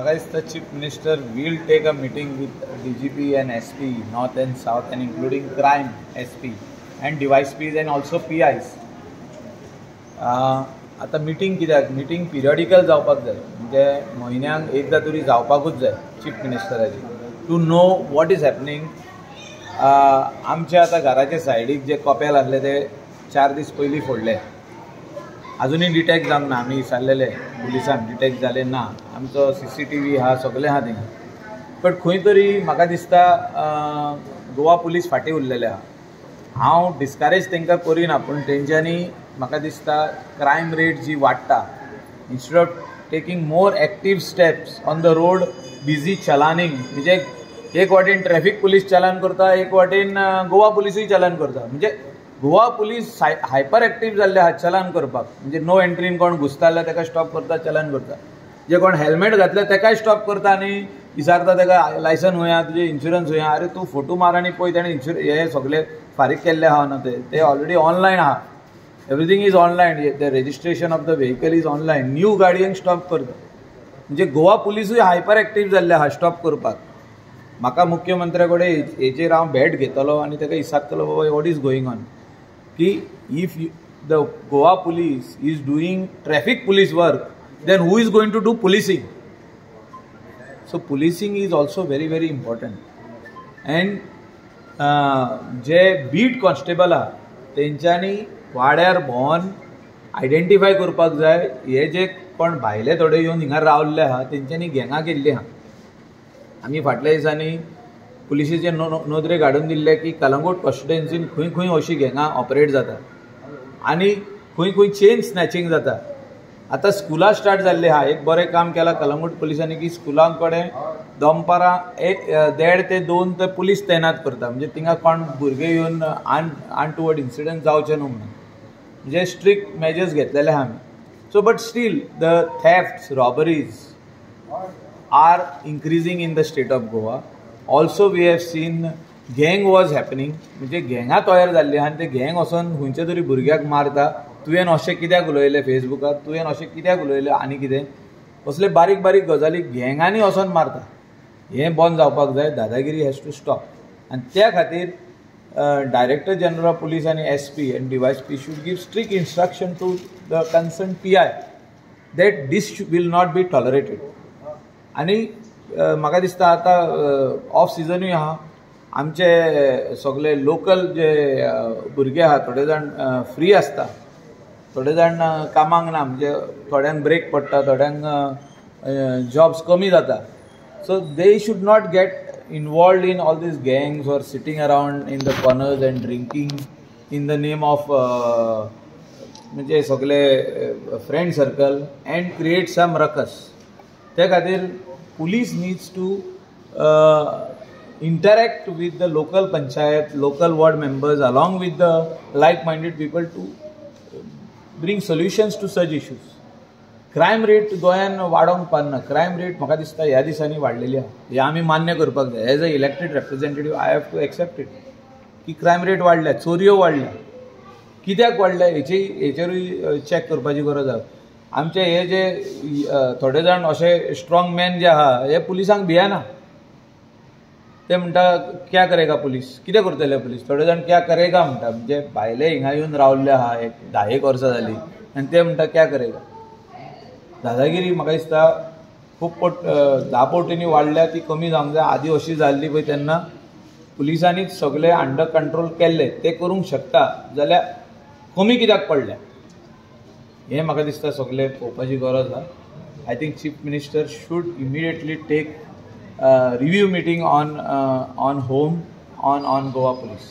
म्हाका दिसता chief minister will take a meeting with DGP and SP north and south and including crime SP and device Ps and also PIs. आता meeting कित्याक meeting periodical जावपाक जाय म्हणजे म्हयन्याक एकदां तरी जावपाकूच जाय चीफ मिनिस्टराची to know what is happening. आमच्या आतां घराचे सायडीक जे कपेल आसले ते 4 दीस पयलीं फोडले. अजूनही डिटेक्ट जावंक ना. आमी विचारलेले पुलिसांक डिटेक्ट जाले ना. आमचो CCTV हा सगळें आहा थिंगा. बट खंय तरी म्हाका दिसता गोवा पुलीस फाटीं उरलेले आहा. हांव डिस्करेज तांकां करिना पूण तेंच्यांनी म्हाका दिसता क्रायम रेट जी वाडटा instead of taking more active steps on the road busy चलानींग म्हणजे एक वाटेन ट्रॅफिक पुलीस चलान करता एक वाटेन गोवा पुलिसूय चलान करता. म्हणजे गोवा पुलीस हायपर एक्टीव जाल्ले आहात चलान करपाक. म्हणजे नो एंट्रीन कोण घुसता जाल्यार ताका स्टॉप करता चलान करता. जे कोण हेल्मेट घातले ताकाय स्टॉप करता आनी विचारता ताका लायसन हुंया तुजें इन्शुरन्स हुंया. अरे तूं फोटो मार आनी पळय ताणें हे सगळे फारीक केल्ले आहा ना ते ऑलरेडी ऑनलायन आहा. Everything is online. The registration of the vehicle is online. New गाडयांक स्टॉप करता. म्हणजे गोवा पुलिसूय हायपर एक्टीव जाल्ले आहा स्टॉप करपाक. म्हाका मुख्यमंत्र्या कडेन हेचेर हांव भेट घेतलो आनी ताका विचारतलो बाबा वॉट इज गोईंग ऑन की if the Goa police is doing traffic police work then who is going to do policing? So policing is also very very important and जे बीट कॉन्स्टेबल आहा तेंच्यांनी वाड्यार भोंवन आयडेंटिफाय करपाक जाय हे जे कोण भायले थोडे येवन हिंगा रावल्ले आहा तेंच्यांनी गँगां केल्ली आहा. आमी फाटल्या दिसांनी पुलिशेचे नोंदरे काडून दिल्ले की कलंगूट कॉन्स्टिट्युएन्सीन खंय खंय अशी गँगां ऑपरेट जाता आनी खंय खंय चेन स्नॅचिंग जाता. आता स्कुलां स्टार्ट जाल्ली आहा. एक बरें काम केलां कलंगूट पुलिसांनी की स्कुलां कडेन दनपारां 1.5 ते 2 ते पुलीस तैनात करता. म्हणजे थिंगा कोण भुरगे येवन अनटुवर्ड इन्सिडंट जावचे न्हू म्हणून म्हणजे स्ट्रिक्ट मेजर्स घेतलेले आहा आमी. So but still the thefts robberies are increasing in the state of Goa. Also we have seen गँग वॉज हॅपनिंग. म्हणजे गँगां तयार जाल्ली आहा आनी ते गँग वचून खंयच्या तरी भुरग्याक मारता. तुवें अशें कित्याक उलयलें फेसबुकार तुवें अशें कित्याक उलयलें आनी कितें असले बारीक बारीक गजाली गँगांनी वचोन मारता. हें बंद जावपाक जाय. दादागिरी हॅज टू स्टॉप. आनी त्या खातीर डायरेक्टर जनरल ऑफ पुलीस आनी SP and DYS P should give strict instruction to the concern PI that this will not be tolerated. आनी म्हाका दिसता आतां ऑफ सिजनूय आहा. आमचे सगळे लोकल जे भुरगे आहा थोडे जाण फ्री आसता थोडे जाण कामाक ना. म्हणजे थोड्यांक ब्रेक पडटा थोड्यांक जॉब्स कमी जाता. So they should not get involved in all these gangs or sitting around in the corners and drinking in the name of म्हणजे सगळे friend circle and create some ruckus. त्या खातीर police needs to interact with the local panchayat, local ward members along with the like-minded people to bring solutions to such issues. Crime rate गोंयान वाडोवंक पारना. Crime rate म्हाका दिसता ह्या दिसांनी वाडलेली आहा. हे आमी मान्य करपाक जाय. As a elected representative I have to accept it की क्रायम रेट वाडल्या. चोरयो वाडल्या. कित्याक वाडल्या हेचेरूय चॅक करपाची गरज आहा. आमचे हे जे थोडे जाण अशे स्ट्रॉंग मॅन जे आहा हे पुलिसांक भियेना. ते म्हणटा क्या करेगा पुलीस. कितें करतले पुलीस. थोडे जाण क्या करेगा म्हणटा. म्हणजे भायले हिंगा येवन रावल्ले आहा 10 वर्सां जालीं आनी ते म्हणटा क्या करेगा. दादागिरी म्हाका दिसता खूब 10 पटींनी वाडल्या. ती कमी जावंक जाय. आदी अशी जाल्ली पळय तेन्ना पुलिसांनीच सगळे अंडर कंट्रोल केल्ले. ते करूंक शकता जाल्यार कमी कित्याक पडल्या हें म्हाका दिसता सगळे पळोवपाची गरज आहा. I think chief minister should immediately take review meeting on home on Goa Police.